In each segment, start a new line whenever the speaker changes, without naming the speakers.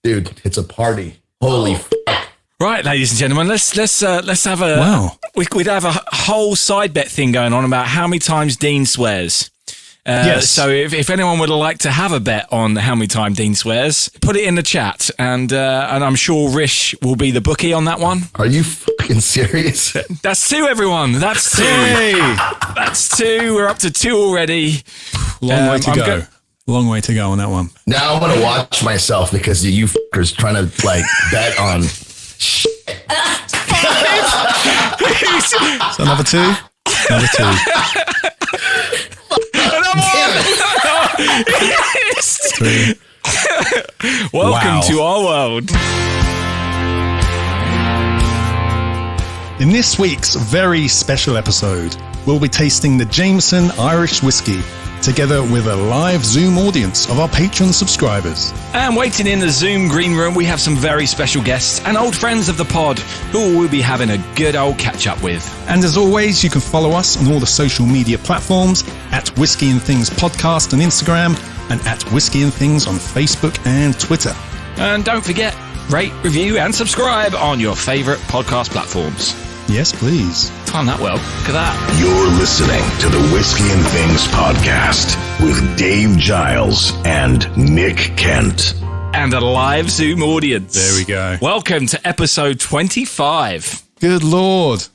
Dude, it's a party. Holy fuck.
Right, ladies and gentlemen, let's have a...
Wow.
We'd have a whole side bet thing going on about how many times Dean swears.
Yes.
So if anyone would like to have a bet on how many times Dean swears, put it in the chat, and I'm sure Rish will be the bookie on that one.
Are you fucking serious?
That's 2, everyone. That's 2. That's 2. We're up to 2 already.
Long way to go. Long way to go on that one.
Now I'm gonna watch myself because you fuckers trying to like bet on shit.
So another 2? Another 2. 3.
Welcome to our world.
In this week's very special episode, we'll be tasting the Jameson Irish whiskey together with a live Zoom audience of our Patreon subscribers.
And waiting in the Zoom green room, we have some very special guests and old friends of the pod who we'll be having a good old catch up with.
And as always, you can follow us on all the social media platforms at Whisky and Things Podcast on Instagram and at Whisky and Things on Facebook and Twitter.
And don't forget, rate, review and subscribe on your favourite podcast platforms.
Yes, please.
Time that well. Look at that.
You're listening to the Whisky and Things podcast with Dave Giles and Nick Kent.
And a live Zoom audience.
There we go.
Welcome to episode 25.
Good Lord.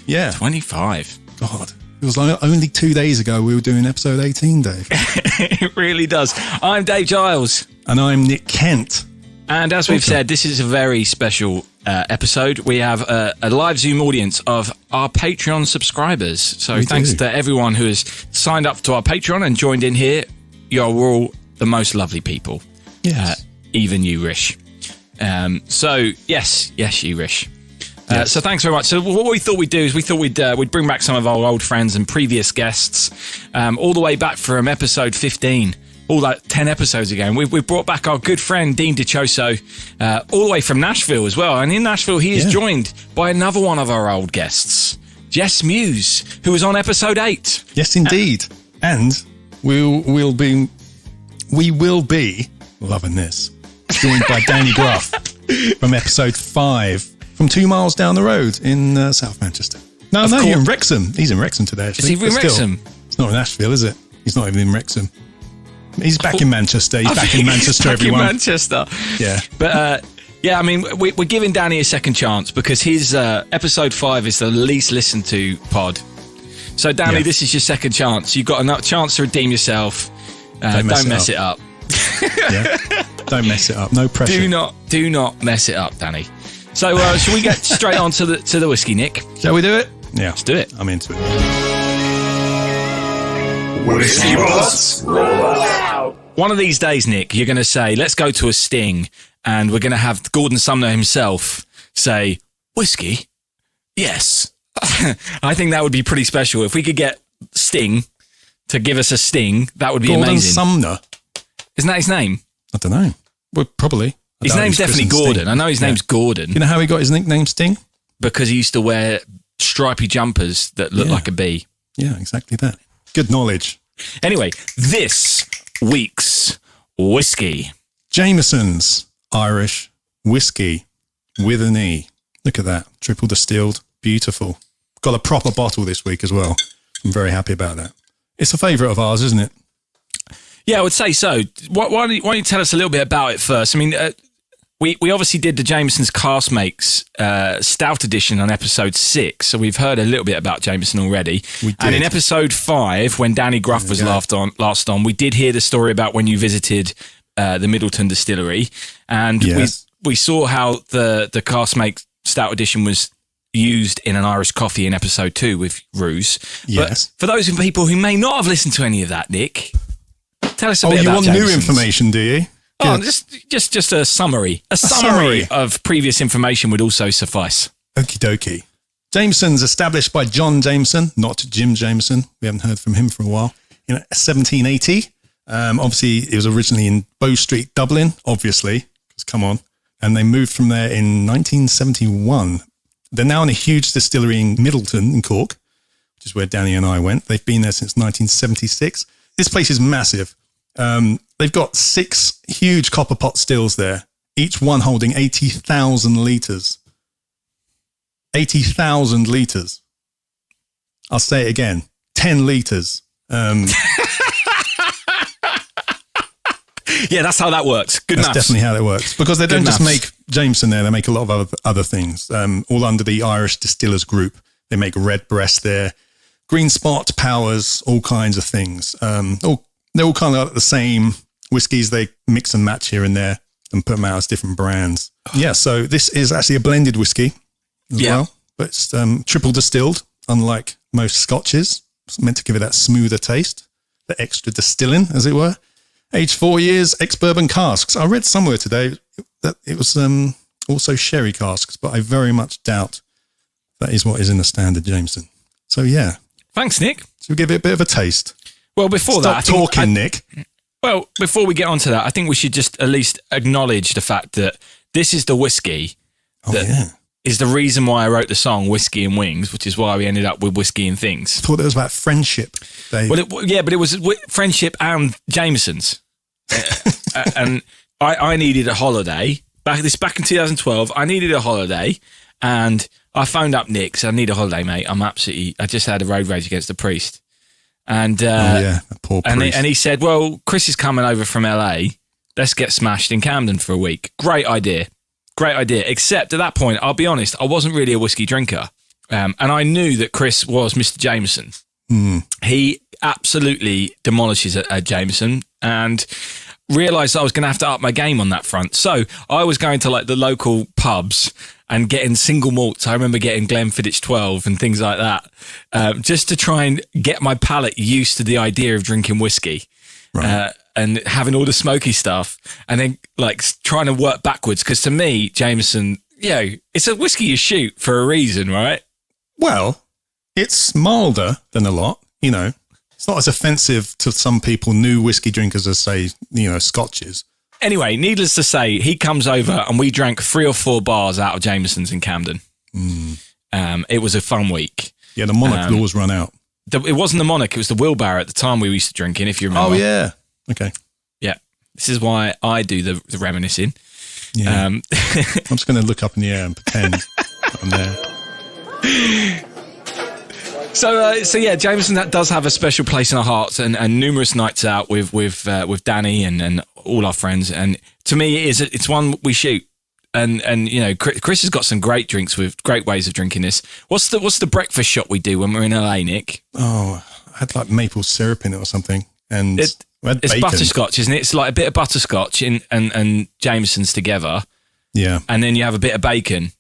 Yeah.
25.
God. It was like only 2 days ago we were doing episode 18, Dave.
It really does. I'm Dave Giles.
And I'm Nick Kent.
And as we've said, this is a very special episode. We have a live Zoom audience of our Patreon subscribers. So thanks to everyone who has signed up to our Patreon and joined in here. You're all the most lovely people.
Yes.
Even you, Rish. So, yes, you, Rish.
Yes.
So thanks very much. So what we thought we'd do is we thought we'd bring back some of our old friends and previous guests, all the way back from episode 15. All that 10 episodes ago. And we've brought back our good friend, Dean Dichoso, all the way from Nashville as well. And in Nashville, he is joined by another one of our old guests, Jess Meuse, who was on episode 8.
Yes, indeed. And we will be loving this, joined by Danny Gruff from episode 5, from 2 miles down the road in South Manchester. No, you're in Wrexham. He's in Wrexham today, actually.
Is he in Wrexham?
It's not in Nashville, is it? He's not even in Wrexham. He's back in Manchester. He's back in Manchester, everyone.
In Manchester.
Yeah.
But, I mean, we're giving Danny a second chance because his episode 5 is the least listened to pod. So, Danny, this is your second chance. You've got a chance to redeem yourself. Don't mess it up.
Yeah. Don't mess it up. No pressure.
Do not mess it up, Danny. So, shall we get straight on to the whiskey, Nick?
Shall we do it? Yeah.
Let's do it.
I'm into it.
Whiskey Bullets, roll out.
One of these days, Nick, you're going to say, let's go to a Sting, and we're going to have Gordon Sumner himself say, whiskey? Yes. I think that would be pretty special. If we could get Sting to give us a Sting, that would be
Gordon
amazing.
Sumner?
Isn't that his name?
I don't know. Well, probably.
His name's definitely Gordon.
Sting.
I know his name's Gordon.
You know how he got his nickname Sting?
Because he used to wear stripy jumpers that look like a bee.
Yeah, exactly that. Good knowledge.
Anyway, this week's whiskey.
Jameson's Irish whiskey with an E. Look at that. Triple distilled. Beautiful. Got a proper bottle this week as well. I'm very happy about that. It's a favourite of ours, isn't it?
Yeah, I would say so. Why don't you tell us a little bit about it first? I mean, we obviously did the Jameson's Cask Makes Stout Edition on episode 6, so we've heard a little bit about Jameson already.
We did.
And in episode 5, when Danny Gruff was last on, we did hear the story about when you visited the Middleton distillery, and we saw how the Cask Makes Stout Edition was used in an Irish coffee in episode 2 with Ruse.
Yes.
But for those people who may not have listened to any of that, Nick, tell us a bit about
you want
Jameson's.
new information, do you?
Oh, just a summary. A summary of previous information would also suffice.
Okie dokie. Jameson's established by John Jameson, not Jim Jameson. We haven't heard from him for a while. In 1780. Obviously, it was originally in Bow Street, Dublin, obviously, because come on. And they moved from there in 1971. They're now in a huge distillery in Middleton in Cork, which is where Danny and I went. They've been there since 1976. This place is massive. They've got 6 huge copper pot stills there, each one holding 80,000 litres. 80,000 litres. I'll say it again. 10 litres.
Yeah, that's how that works. Good
That's
maths.
definitely how it works. Because they don't
Good
just
maths.
make Jameson there, they make a lot of other things. All under the Irish Distillers Group. They make Redbreast there, Green Spot, Powers, all kinds of things. They're all kind of like the same whiskies. They mix and match here and there and put them out as different brands. Yeah, so this is actually a blended whiskey as well. But it's triple distilled, unlike most scotches. It's meant to give it that smoother taste, the extra distilling, as it were. Aged 4 years, ex-bourbon casks. I read somewhere today that it was also sherry casks, but I very much doubt that is what is in the standard Jameson. So, yeah.
Thanks, Nick.
So we give it a bit of a taste.
Well, before
Stop
that,
talking, Nick.
Well, before we get on to that, I think we should just at least acknowledge the fact that this is the whiskey that is the reason why I wrote the song Whisky and Wings, which is why we ended up with Whisky and Things.
I thought it was about friendship, Dave.
Well, but it was friendship and Jameson's. And I needed a holiday. Back in 2012, I needed a holiday, and I phoned up Nick, said, I need a holiday, mate. I just had a road rage against the priest. And
that poor priest.
And he said, well, Chris is coming over from LA. Let's get smashed in Camden for a week. Great idea. Except at that point, I'll be honest, I wasn't really a whiskey drinker. And I knew that Chris was Mr. Jameson. He absolutely demolishes a Jameson, and realised I was going to have to up my game on that front. So I was going to like the local pubs and getting single malts. I remember getting Glenfiddich 12 and things like that, just to try and get my palate used to the idea of drinking whiskey. Right. And having all the smoky stuff, and then like trying to work backwards. Because to me, Jameson, it's a whiskey you shoot for a reason, right?
Well, it's milder than a lot, It's not as offensive to some people, new whiskey drinkers, as say, scotches.
Anyway, needless to say, he comes over and we drank 3 or 4 bars out of Jameson's in Camden. It was a fun week.
Yeah, the Monarch laws run out.
It wasn't the Monarch, it was the Wheelbarrow at the time we used to drink in, if you remember.
Oh, yeah. Okay.
Yeah. This is why I do the reminiscing.
Yeah. I'm just going to look up in the air and pretend I'm there.
So yeah, Jameson, that does have a special place in our hearts, and numerous nights out with Danny and all our friends. And to me, it's one we shoot. And Chris has got some great drinks with great ways of drinking this. What's the breakfast shot we do when we're in LA, Nick?
Oh, I had like maple syrup in it or something, and
it's butterscotch, isn't it? It's like a bit of butterscotch and Jameson's together. Yeah, and then you have a bit of bacon.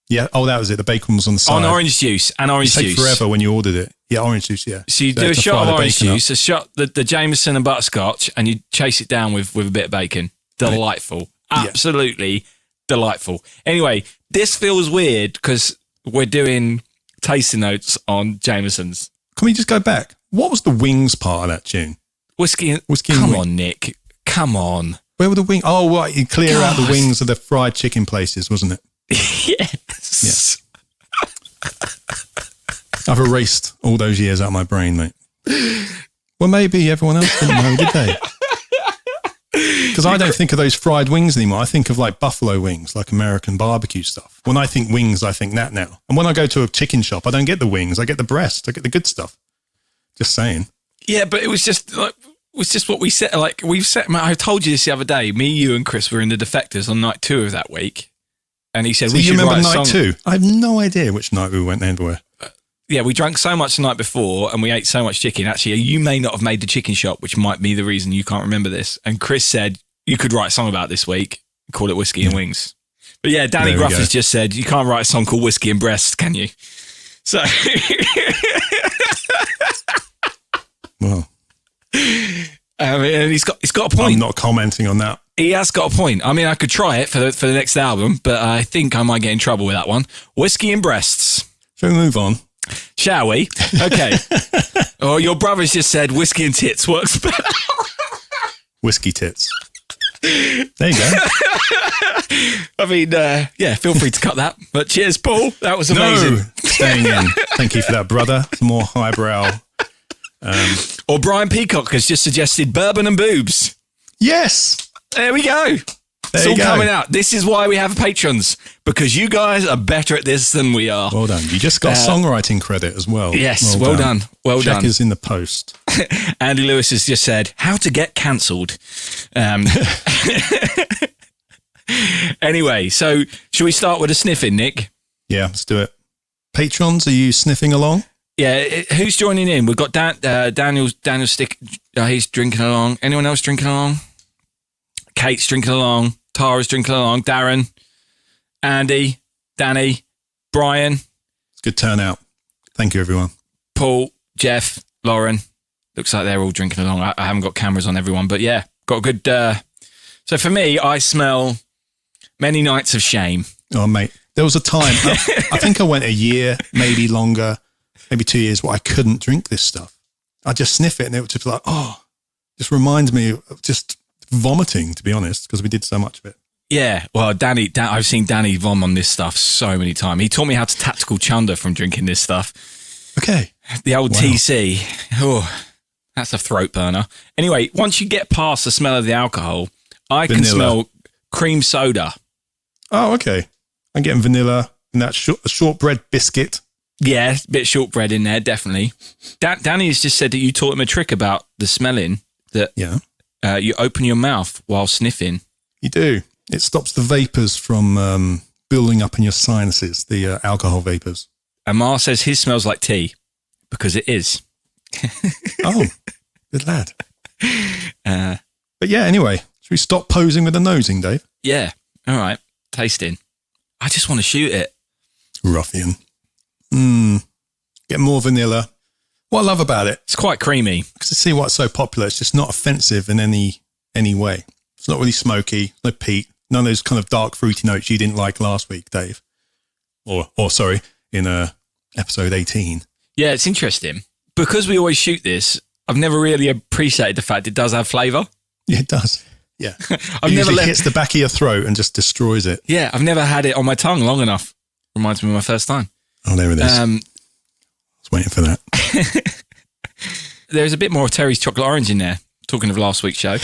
Yeah. Oh, that was it. The bacon was on the side. On orange juice and orange juice. It took forever when you ordered it. Yeah, orange juice. Yeah. So you do a shot of orange juice, a shot the Jameson and butterscotch, and you chase it down with a bit of bacon. Delightful. Absolutely delightful. Anyway, this feels weird because we're doing tasting notes on Jameson's. Can we just go back? What was the wings part of that tune? Whiskey and Come on, Nick. Come on. Where were the wings? Oh, right. You clear out the wings of the fried chicken places, wasn't it? Yes. I've erased all those years out of my brain, mate. Well, maybe everyone else didn't know, did they? Because I don't think of those fried wings anymore. I think of like buffalo wings, like American barbecue stuff. When I think wings, I think that now. And when I go to a chicken shop, I don't get the wings. I get the breast. I get the good stuff. Just saying. Yeah, but it was just like... what we said. Like we've set. I told you this the other day. Me, you, and Chris were in the Defectors on night 2 of that week, and he said, so "We should remember night 2." I have no idea which night we went anywhere. Yeah, we drank so much the night before, and we ate so much chicken. Actually, you may not have made the chicken shop, which might be the reason you can't remember this. And Chris said you could write a song about this week, call it Whisky and Wings. But yeah, Danny Gruff has just said you can't write a song called Whisky and Breast, can you? So, well. And he's got a point. I'm not commenting on that. He has got a point. I mean, I could try it for the next album, but I think I might get in trouble with that one. Whiskey and Breasts. Shall we move on? Shall we? Okay. Oh, your brother's just said whiskey and tits works better. Whiskey tits. There you go. I mean, feel free to cut that. But cheers, Paul. That was amazing. No, staying in. Thank you for that, brother. Some more highbrow. Or Brian Peacock has just suggested bourbon and boobs. Yes. There we go. It's all coming out. This is why we have patrons, because you guys are better at this than we are.
Well done. You just got songwriting credit as well.
Yes, well done. Well
Check
done.
is in the post.
Andy Lewis has just said, how to get cancelled. Anyway, so should we start with a sniffing, Nick?
Yeah, let's do it. Patrons, are you sniffing along?
Yeah, who's joining in? We've got Daniel Stick. He's drinking along. Anyone else drinking along? Kate's drinking along. Tara's drinking along. Darren, Andy, Danny, Brian.
It's a good turnout. Thank you, everyone.
Paul, Jeff, Lauren. Looks like they're all drinking along. I haven't got cameras on everyone, but yeah, got a good... So for me, I smell many nights of shame.
Oh, mate. There was a time, I think I went a year, maybe longer, maybe 2 years, where I couldn't drink this stuff. I just sniff it and it would just be like, just reminds me of just vomiting, to be honest, because we did so much of it.
Yeah, well, I've seen Danny vom on this stuff so many times. He taught me how to tactical chunder from drinking this stuff.
Okay.
The old TC. Oh, that's a throat burner. Anyway, once you get past the smell of the alcohol, I can smell cream soda.
Oh, okay. I'm getting vanilla and that shortbread biscuit.
Yeah, a bit of shortbread in there, definitely. Danny has just said that you taught him a trick about the smelling, that you open your mouth while sniffing.
You do. It stops the vapours from building up in your sinuses, the alcohol vapours.
Amar says his smells like tea, because it is.
Oh, good lad. But yeah, anyway, should we stop posing with the nosing, Dave?
Yeah, all right. Tasting. I just want to shoot it.
Ruffian. Get more vanilla. What I love about it,
it's quite creamy.
Because to see what's so popular, it's just not offensive in any way. It's not really smoky, no peat, none of those kind of dark fruity notes you didn't like last week, Dave. Or sorry, in episode 18.
Yeah, it's interesting. Because we always shoot this, I've never really appreciated the fact it does have flavour.
Yeah, it does. Yeah.
I've never
hits the back of your throat and just destroys it.
Yeah, I've never had it on my tongue long enough. Reminds me of my first time.
Oh, there it is. I was waiting for that.
There's a bit more of Terry's chocolate orange in there. Talking of last week's show.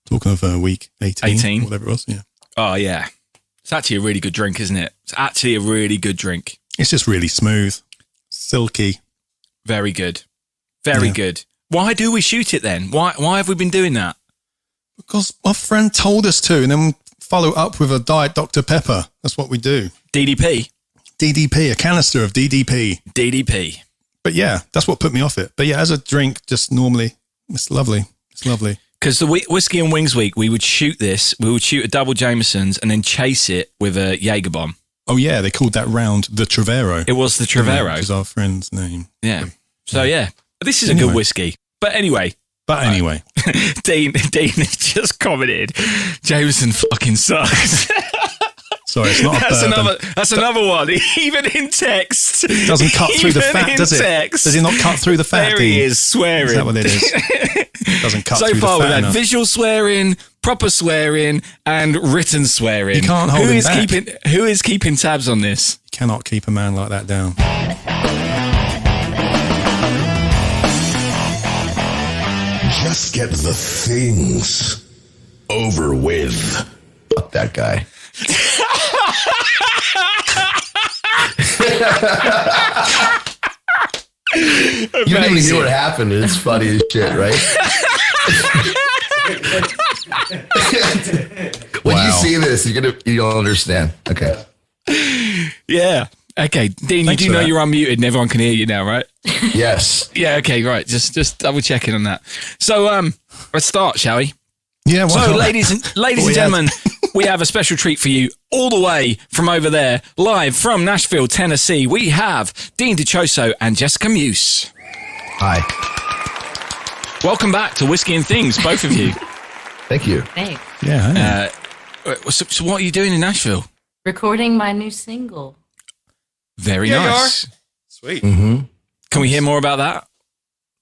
Talking of week 18. Whatever it was, yeah.
Oh, yeah. It's actually a really good drink, isn't it? It's actually a really good drink.
It's just really smooth, silky.
Very good. Very good. Why do we shoot it then? Why have we been doing that?
Because my friend told us to, and then follow up with a Diet Dr. Pepper. That's what we do.
DDP.
DDP, a canister of DDP.
DDP.
But yeah, that's what put me off it. But yeah, as a drink, just normally, it's lovely. It's lovely.
Because the Whiskey and Wings week, we would shoot this. We would shoot a double Jameson's and then chase it with a Jaeger bomb.
Oh yeah, they called that round the Trevero.
It was the Trevero.
Which is our friend's name.
Yeah. So yeah, this is a good whiskey. But anyway. Dean just commented, Jameson fucking sucks.
Sorry, it's not a bourbon.
That's another one. Even in text.
It doesn't cut through the fat, does it?
Text,
does it not cut through the fat,
there he is, swearing.
Is that what it is? It doesn't cut through the fat.
So far, we've had
enough.
visual swearing, proper swearing, and written swearing.
You can't hold him back.
Who is keeping tabs on this?
You cannot keep a man like that down.
Just get the things over with.
Fuck that guy. You didn't even hear what happened. It's funny as shit, right? When you see this, you'll understand. Okay.
Yeah. Okay, Dean,
Thanks
you do know
that.
you're unmuted and everyone can hear you now, right?
Yes.
Yeah, okay, right. Just double checking on that. So, let's start, shall we?
Yeah, well.
So, ladies and gentlemen, we have a special treat for you all the way from over there, live from Nashville, Tennessee. We have Dean Dichoso and Jess Meuse.
Hi.
Welcome back to Whisky and Things, both of you.
Thank you.
Thanks.
Yeah.
So what are you doing in Nashville?
Recording my new single.
Very nice.
Sweet.
Mm-hmm.
Can we hear more about that?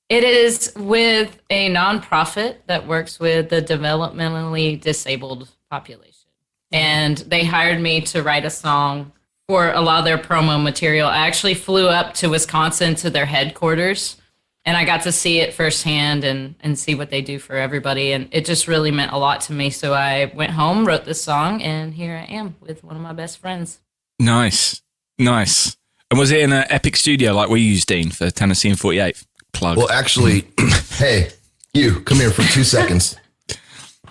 It is with a nonprofit that works with the developmentally disabled population. And they hired me to write a song for a lot of their promo material. I actually flew up to Wisconsin to their headquarters And I got to see it firsthand and see what they do for everybody. And it just really meant a lot to me. So I went home, wrote this song, and here I am with one of my best friends.
Nice. And was it in an epic studio like we used, Dean, for Tennessee and 48? Plug.
Well, actually, hey, you come here for 2 seconds.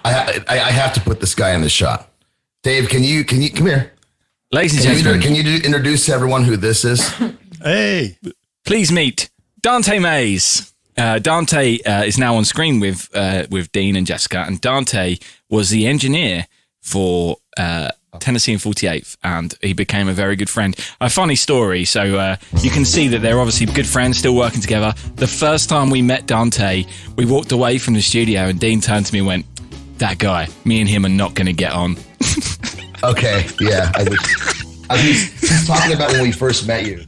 I have to put this guy in the shot. Dave, can you come here?
Ladies and gentlemen,
can you introduce to everyone who this is?
Hey,
please meet Dante Maes. Dante is now on screen with Dean and Jessica, and Dante was the engineer for Tennessee and 48th, and he became a very good friend. A funny story, so you can see that they're obviously good friends, still working together. The first time we met Dante, we walked away from the studio, and Dean turned to me and went, "That guy, me and him are not going to get on."
Okay, yeah. I was talking about when we first met you.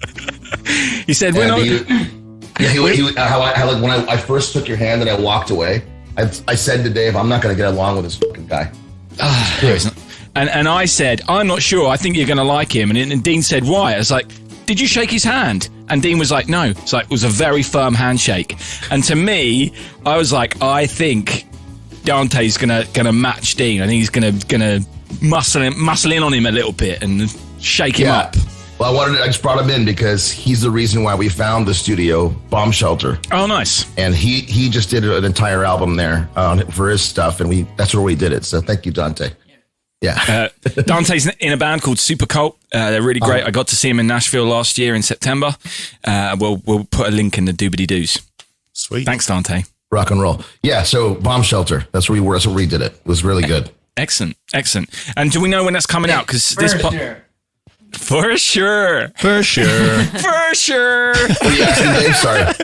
He said, "We're not."
When I first took your hand and I walked away, I said to Dave, "I'm not going to get along with this fucking guy."
And I said, "I'm not sure. I think you're going to like him." And Dean said, "Why?" I was like, "Did you shake his hand?" And Dean was like, "No." It's like, it was a very firm handshake. And to me, I was like, I think Dante's gonna match Dean. I think he's gonna muscle in on him a little bit and shake him up.
Well, I just brought him in because he's the reason why we found the studio, Bomb Shelter.
Oh, nice.
And he just did an entire album there for his stuff, and that's where we did it. So thank you, Dante. Yeah.
Dante's in a band called Supercult. They're really great. I got to see him in Nashville last year in September. We'll put a link in the doobity-doos.
Sweet.
Thanks, Dante.
Rock and roll. Yeah, so Bomb Shelter. That's where we were. That's where we did it. It was really good.
Excellent. And do we know when that's coming out? Because this For sure.
Oh, yeah, Dave, sorry.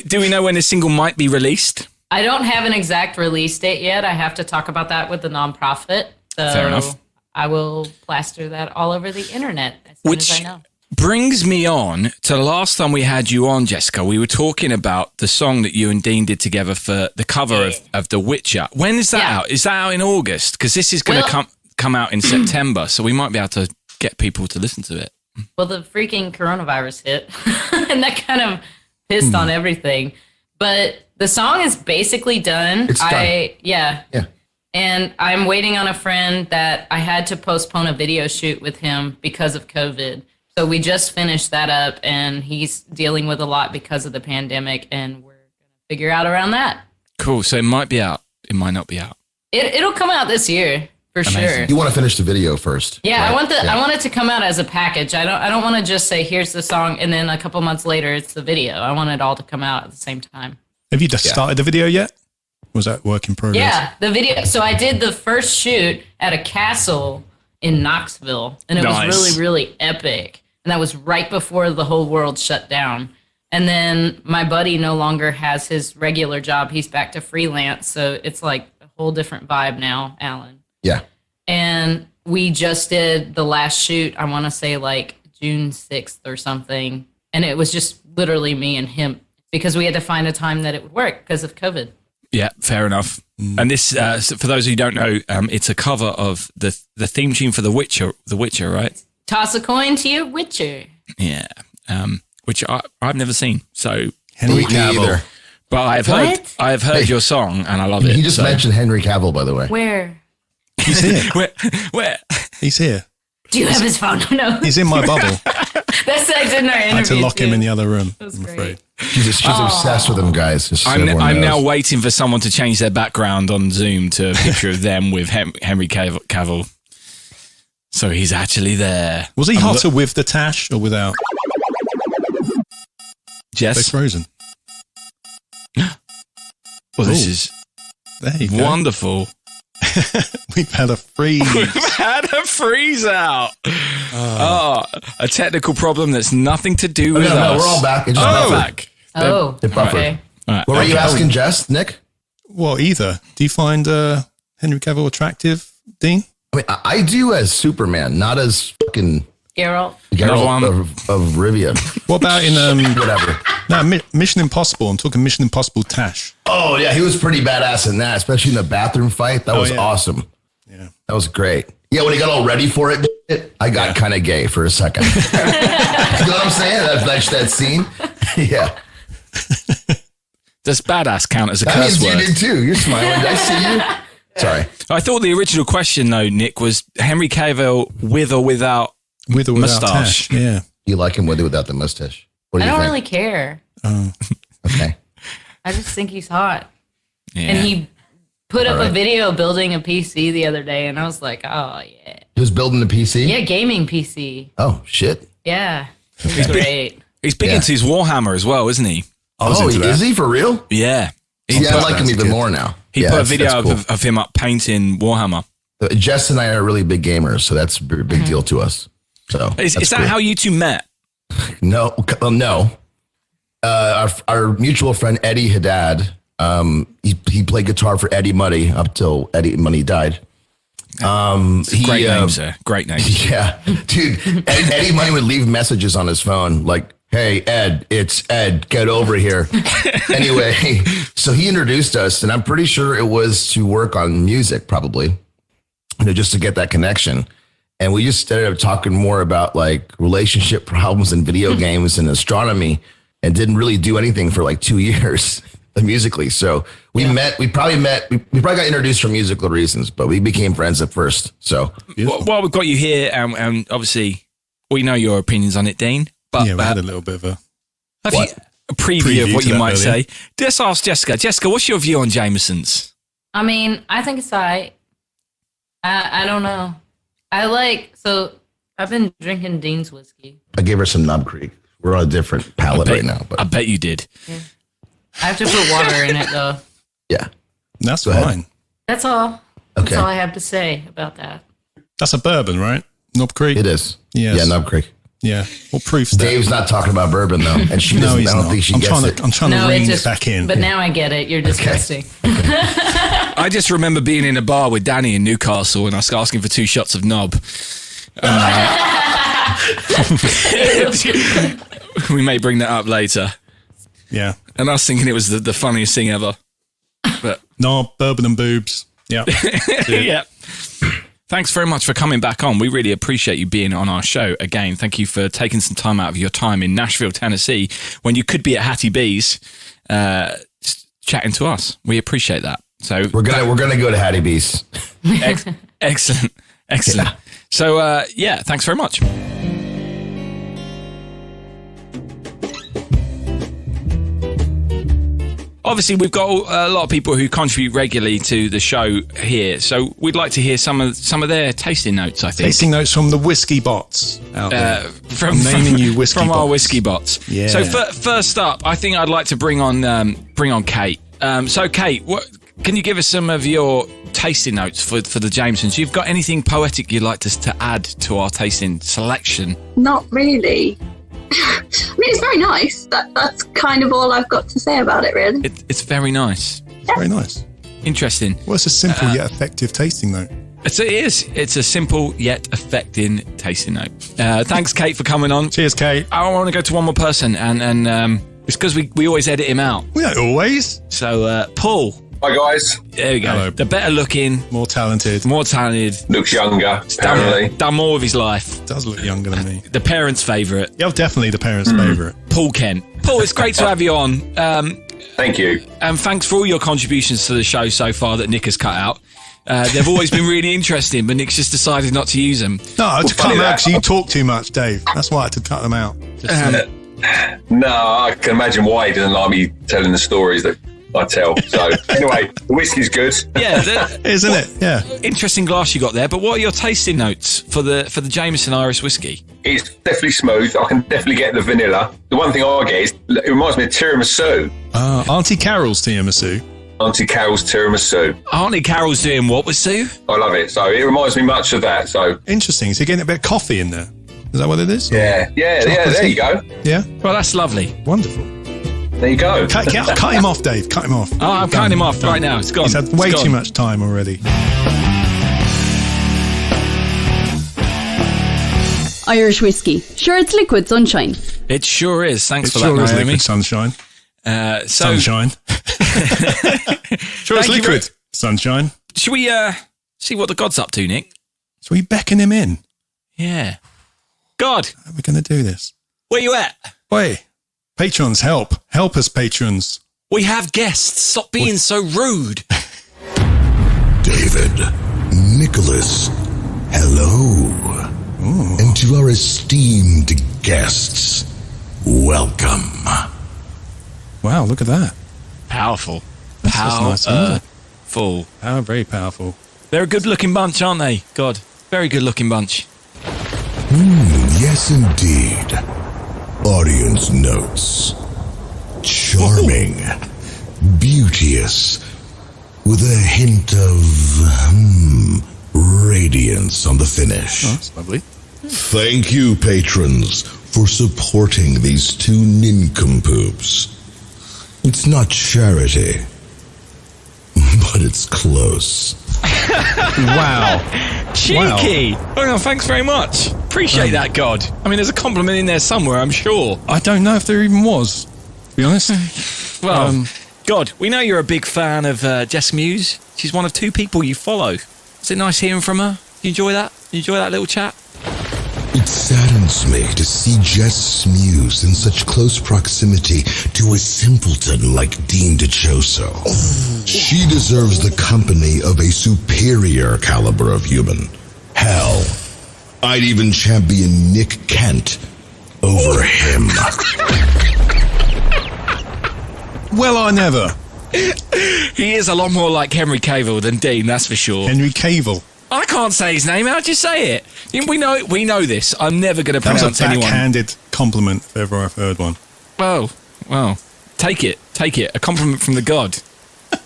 Do we know when this single might be released?
I don't have an exact release date yet. I have to talk about that with the nonprofit. So
Fair enough.
I will plaster that all over the internet as soon as I know.
Brings me on to the last time we had you on, Jessica. We were talking about the song that you and Dean did together for the cover of The Witcher. When is that out? Is that out in August? Because this is going to come out in September, so we might be able to get people to listen to it.
Well, the freaking coronavirus hit, and that kind of pissed on everything. But the song is basically done.
It's done.
Yeah. And I'm waiting on a friend that I had to postpone a video shoot with him because of COVID. So we just finished that up, and he's dealing with a lot because of the pandemic, and we're going to figure out around that.
Cool. So it might be out. It might not be out.
It'll come out this year for sure.
You want to finish the video first?
Yeah,
right?
I want it to come out as a package. I don't want to just say here's the song and then a couple months later it's the video. I want it all to come out at the same time.
have you just started the video yet? Was that work in progress?
Yeah, the video. So I did the first shoot at a castle in Knoxville, and it was really, really epic. And that was right before the whole world shut down. And then my buddy no longer has his regular job. He's back to freelance. So it's like a whole different vibe now, Alan.
Yeah.
And we just did the last shoot, I want to say like June 6th or something. And it was just literally me and him because we had to find a time that it would work because of COVID.
Yeah, fair enough. And this, for those who don't know, it's a cover of the theme tune for The Witcher, right?
Toss a coin to your Witcher.
Yeah, which I've never seen. So
Henry Cavill.
But I've heard your song and I love it.
He just mentioned Henry Cavill, by the way.
Where?
He's here.
Where?
He's here.
Do you have his phone? No.
He's in my bubble.
That's what I did in our interview.
I had to lock him in the other room.
That was
I'm
great.
afraid.
She's obsessed with him, guys. Just so everyone
I'm now
knows.
waiting for someone to change their background on Zoom to a picture of them with Henry Cavill. So he's actually there.
Was he hotter with the tash or without?
Jess?
They're frozen.
Well, this is
There you go.
wonderful.
We've had a freeze.
We've had a freeze out. A technical problem that's nothing to do with us.
No, we're all back. It just buffered.
back.
Oh,
It buffered.
okay.
All right.
What were you asking, Jess? Nick?
Well, either. Do you find Henry Cavill attractive, Dean?
I mean, I do as Superman, not as fucking
Geralt.
Geralt of Rivia.
What about in
Whatever.
no, Mission Impossible? I'm talking Mission Impossible Tash.
Oh, yeah, he was pretty badass in that, especially in the bathroom fight. That was awesome.
Yeah.
That was great. Yeah, when he got all ready for it, I got kind of gay for a second. You know what I'm saying? That scene? Yeah.
Does badass count as a
That
curse
means
word?
you did too. You're smiling. Did I see you? Sorry.
I thought the original question, though, Nick, was Henry Cavill with or without
With or without
mustache?
Tash. Yeah.
You like him with or without the mustache? What do
I
you
don't
think?
really care.
Okay.
I just think he's hot.
Yeah.
And he put up
All right.
a video building a PC the other day, and I was like, oh, yeah.
He was building the PC?
Yeah, gaming PC.
Oh, shit.
Yeah. It's great.
He's big
Yeah.
into his Warhammer as well, isn't he?
Oh,
into that.
is he for real?
Yeah.
Yeah, I
put,
like him even more now.
he
Yeah,
put a
that's-
video
that's cool.
of him up painting Warhammer.
Jess and I are really big gamers, so that's a big deal to us. So
Is
that's
that
cool.
how you two met?
No, no. Our mutual friend Eddie Haddad, he played guitar for Eddie Money up till Eddie Money died.
Great name, sir. Great name.
Yeah, dude. Eddie Money would leave messages on his phone like, "Hey Ed, it's Ed. Get over here." Anyway, so he introduced us, and I'm pretty sure it was to work on music, probably, just to get that connection. And we just ended up talking more about like relationship problems and video games and astronomy, and didn't really do anything for like 2 years musically. So we probably got introduced for musical reasons, but we became friends at first. So
While we've got you here, and obviously we know your opinions on it, Dean, but
Yeah, we had a little bit of a...
have you a preview of
Preview
what
to
you
that
might
earlier.
say? Just ask Jessica. Jessica, what's your view on Jameson's?
I mean, I think it's I don't know. I've been drinking Dean's whiskey.
I gave her some Knob Creek. We're on a different palette right now, but
I bet you did.
I have to put water in it, though.
yeah.
That's
Go ahead.
fine.
That's all. That's
Okay.
all I have to say about that.
That's a bourbon, right? Knob Creek?
It is.
Yes.
Yeah, Knob Creek.
Yeah. What proof's that?
Dave's not talking about bourbon though, and she
No,
doesn't.
he's
I don't
not.
think she
I'm
gets
trying
it.
to, I'm trying to
No,
rein
it's
it
just.
back in.
But now I get it. You're disgusting.
I just remember being in a bar with Danny in Newcastle and us asking for 2 shots of knob. We may bring that up later.
Yeah.
And I was thinking it was the funniest thing ever. But
Knob, bourbon and boobs. Yeah.
yeah. Thanks very much for coming back on. We really appreciate you being on our show again. Thank you for taking some time out of your time in Nashville, Tennessee, when you could be at Hattie B's chatting to us. We appreciate that. So
We're gonna go to Hattie B's.
excellent.
Yeah.
So thanks very much. Obviously, we've got a lot of people who contribute regularly to the show here, so we'd like to hear some of their tasting notes. I think
Tasting notes from the whiskey bots out there.
from
I'm naming you whiskey
from our
bots.
whiskey bots.
Yeah.
So first up, I think I'd like to bring on Kate. So Kate, can you give us some of your tasting notes for the Jamesons? You've got anything poetic you'd like to add to our tasting selection?
Not really. I mean, it's very nice. That's kind of all I've got to say about it, really.
It's very nice,
Very nice.
interesting.
Well, it's a simple yet effective tasting note.
It is. It's a simple yet affecting tasting note. Thanks, Kate, for coming on.
Cheers, Kate.
I want to go to one more person, and it's because we always edit him out.
We don't always.
So, Paul.
Hi guys,
There we go.
Hello.
The better looking,
More talented.
more talented,
looks younger apparently.
done more with his life.
Does look younger than me.
The parents' favourite,
Yeah, definitely the parents' favourite.
Paul Kent. Paul, it's great to have you on.
Thank you.
And thanks for all your contributions to the show so far that Nick has cut out. They've always been really interesting, but Nick's just decided not to use them.
No, I had to cut
funny
them out
that.
because you talk too much, Dave. That's why I had to cut them out. Just,
No, I can imagine why he doesn't like me telling the stories that I tell. So anyway, the whiskey's good.
Yeah,
isn't it? Yeah.
interesting glass you got there. But what are your tasting notes for the Jameson Irish whiskey?
It's definitely smooth. I can definitely get the vanilla. The one thing I get is it reminds me of tiramisu.
Auntie Carol's tiramisu.
Auntie Carol's tiramisu.
Auntie Carol's doing what with Sue?
I love it. So it reminds me much of that. So
Interesting. So you're getting a bit of coffee in there. Is that what it is?
yeah. There you go.
Yeah.
Well, that's lovely.
Wonderful.
There you go.
Cut him off, Dave. Cut him off.
Oh, I'm cutting him off right now. It's gone.
He's had
It's
way
gone.
too much time already.
Irish whiskey. Sure, it's liquid sunshine.
It sure is. Thanks
It
for
sure
that,
is
Naomi.
liquid sunshine.
So,
Sunshine. Sure, it's
Thank you
liquid sunshine.
should we see what the God's up to, Nick?
So we beckon him in.
Yeah. God,
How are we going to do this?
where you at?
Oi, patrons, help. Help us, patrons.
We have guests. Stop being so rude.
David, Nicholas, hello.
Ooh.
And to our esteemed guests, welcome.
Wow, look at that.
Powerful.
That's nice, isn't it?
Powerful.
Very powerful.
They're a good-looking bunch, aren't they? God, very good-looking bunch.
Yes, indeed. Audience notes. Charming, beauteous, with a hint of radiance on the finish.
Oh, that's lovely.
Thank you, patrons, for supporting these two nincompoops. It's not charity, but it's close.
Wow.
Cheeky. Oh, thanks very much. Appreciate that, God. I mean, there's a compliment in there somewhere, I'm sure.
I don't know if there even was, to be honest.
Well, God, we know you're a big fan of Jess Meuse. She's one of 2 people you follow. Is it nice hearing from her? You enjoy that? You enjoy that little chat?
It saddens me to see Jess Meuse in such close proximity to a simpleton like Dean Dichoso. She deserves the company of a superior caliber of human. Hell, I'd even champion Nick Kent over him.
Well, I never.
He is a lot more like Henry Cavill than Dean, that's for sure.
Henry Cavill.
I can't say his name. How'd you say it? We know this. I'm never going to
That was
pronounce
a
anyone.
backhanded compliment if ever I've heard one.
Oh, well, take it. A compliment from the god.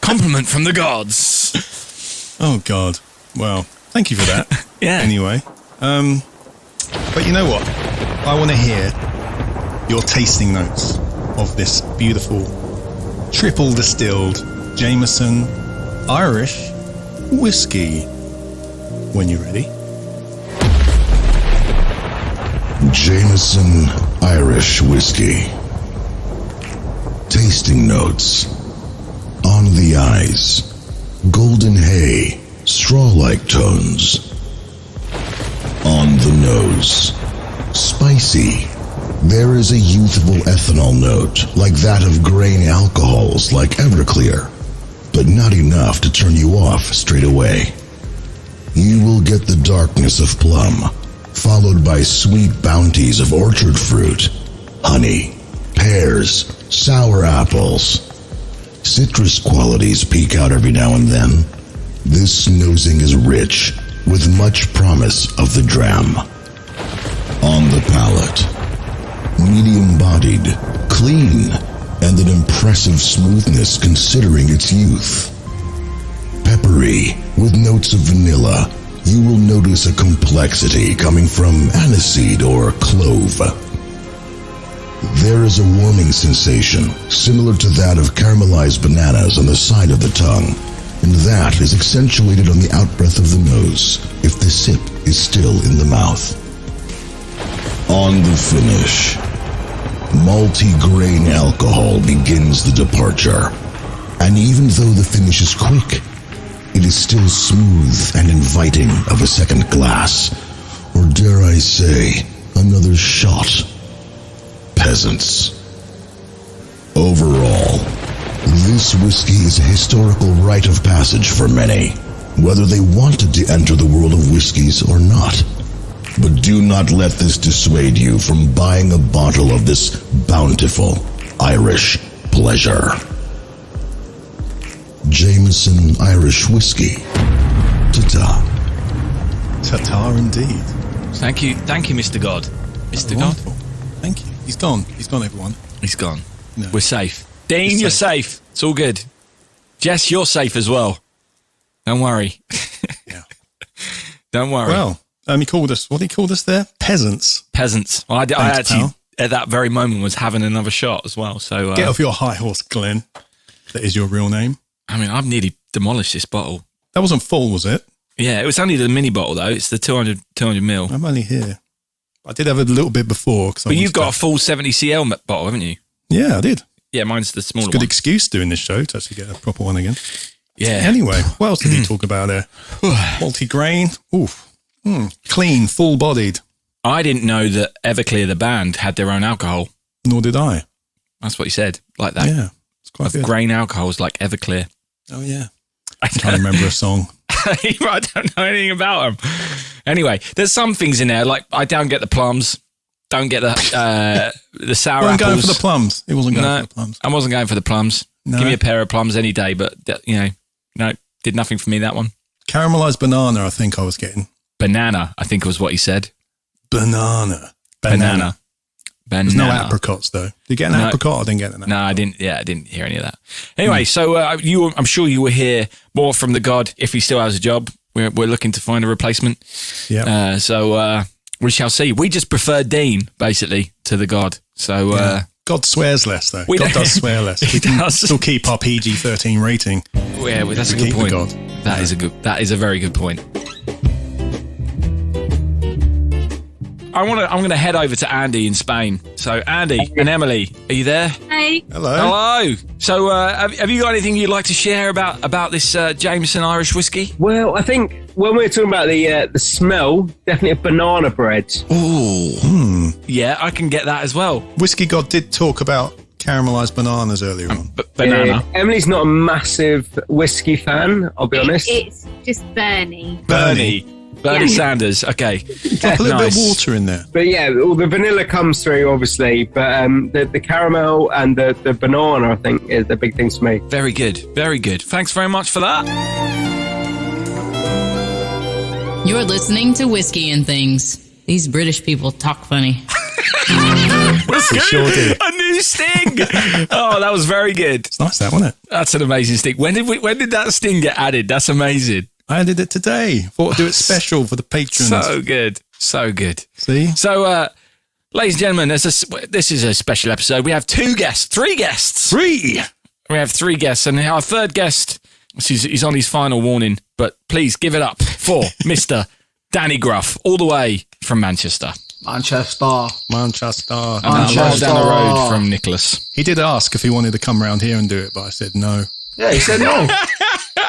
Compliment from the gods.
Oh, God. Well, thank you for that.
Yeah.
Anyway. But you know what? I want to hear your tasting notes of this beautiful triple distilled Jameson Irish whiskey. When you're ready.
Jameson Irish Whiskey. Tasting notes. On the eyes, golden hay, straw-like tones. On the nose, spicy. There is a youthful ethanol note, like that of grain alcohols like Everclear, but not enough to turn you off straight away. You will get the darkness of plum, followed by sweet bounties of orchard fruit, honey, pears, sour apples. Citrus qualities peek out every now and then. This nosing is rich, with much promise of the dram. On the palate, medium-bodied, clean, and an impressive smoothness considering its youth. Peppery, with notes of vanilla, you will notice a complexity coming from aniseed or clove. There is a warming sensation, similar to that of caramelized bananas on the side of the tongue, and that is accentuated on the outbreath of the nose if the sip is still in the mouth. On the finish, malty grain alcohol begins the departure, and even though the finish is quick, it is still smooth and inviting of a second glass, or dare I say, another shot. Peasants. Overall, this whiskey is a historical rite of passage for many, whether they wanted to enter the world of whiskeys or not. But do not let this dissuade you from buying a bottle of this bountiful Irish pleasure. Jameson Irish Whiskey. Ta-ta.
Ta-ta indeed.
Thank you, Mr. God. Mr. God.
Wonderful. Thank you. He's gone, everyone.
He's gone.
No.
We're safe. Dean, you're safe. It's all good. Jess, you're safe as well. Don't worry.
Yeah.
Don't worry.
Well, he called us, what he called us there? Peasants.
Peasants. Well, I
Thanks,
actually,
pal.
at that very moment, was having another shot as well. So
Get off your high horse, Glenn. That is your real name.
I mean, I've nearly demolished this bottle.
That wasn't full, was it?
Yeah, it was only the mini bottle, though. It's the 200 mil.
I'm only here. I did have a little bit before.
But you've got a full 70 cl bottle, haven't you?
Yeah, I did.
Yeah, mine's the smaller
It's a good
one.
excuse doing this show to actually get a proper one again.
Yeah.
Anyway, what else did he talk about there? Multi-grain. Oof. Clean, full-bodied.
I didn't know that Everclear, the band, had their own alcohol.
Nor did I.
That's what he said, like that.
Yeah. It's quite good.
Grain alcohols like Everclear.
Oh, yeah. I can't remember a song.
I don't know anything about them. Anyway, there's some things in there, like I don't get the plums, don't get the sour
Wasn't
apples.
going for the plums. He wasn't going for the plums.
I wasn't going for the plums.
No.
Give me a pair of plums any day, but, no, did nothing for me, that one.
Caramelized banana, I think I was getting.
Banana, I think was what he said.
Banana. There's no apricots, though. Did you get an apricot? I didn't get an apricot.
No, I didn't. Yeah, I didn't hear any of that. Anyway, so I'm sure you will hear more from the God if he still has a job. We're looking to find a replacement.
Yeah.
So we shall see. We just prefer Dean, basically, to the God. So
God swears less, though. God does swear less. We can still keep our PG-13 rating.
Yeah, well, that's a good point. That is a very good point. I'm going to head over to Andy in Spain. So, Andy and Emily, are you there?
Hey.
Hello.
So, have you got anything you'd like to share about this Jameson Irish whiskey?
Well, I think when we were talking about the smell, definitely a banana bread.
Ooh. Yeah, I can get that as well.
Whiskey God did talk about caramelized bananas earlier on.
Banana.
Emily's not a massive whiskey fan, I'll be honest.
It's just Bernie.
Bernie Sanders, okay.
Drop a little bit of water in there.
But yeah, all the vanilla comes through, obviously, but the caramel and the banana, I think, is the big things for me.
Very good, very good. Thanks very much for that.
You're listening to Whisky and Things. These British people talk funny.
That's good.
Sure do.
A new sting. Oh, that was very good.
It's nice, that, wasn't it?
That's an amazing sting. When did that sting get added? That's amazing.
I added it today. Thought I'd do it special for the patrons.
So good. So good.
See?
So, ladies and gentlemen, this is a special episode. We have three guests.
Three!
We have three guests, and our third guest, he's on his final warning, but please give it up for Mr. Danny Gruff, all the way from Manchester.
Manchester.
And a mile down the road from Nicholas.
He did ask if he wanted to come around here and do it, but I said no.
Yeah, he said no.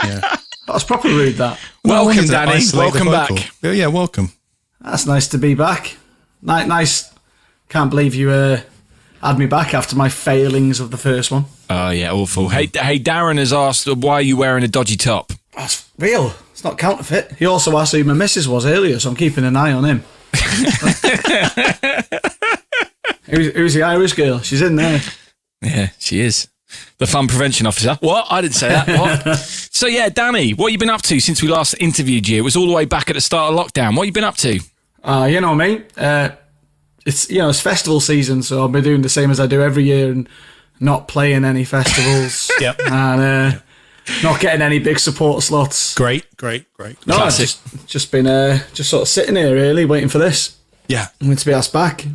Yeah.
That was proper rude, that.
Welcome, Danny. Welcome back.
Yeah, welcome.
That's nice to be back. Nice. Can't believe you had me back after my failings of the first one.
Oh, yeah, awful. Hey, Darren has asked, why are you wearing a dodgy top?
That's real. It's not counterfeit. He also asked who my missus was earlier, so I'm keeping an eye on him. Who's the Irish girl? She's in there.
Yeah, she is. The fun prevention officer. What? I didn't say that. What? So, yeah, Danny, what have you been up to since we last interviewed you? It was all the way back at the start of lockdown. What have you been up to?
You know me. It's festival season, so I'll be doing the same as I do every year and not playing any festivals.
Yep.
And not getting any big support slots.
Great.
No, I've just been just sort of sitting here really waiting for this.
Yeah.
I'm going to be asked back.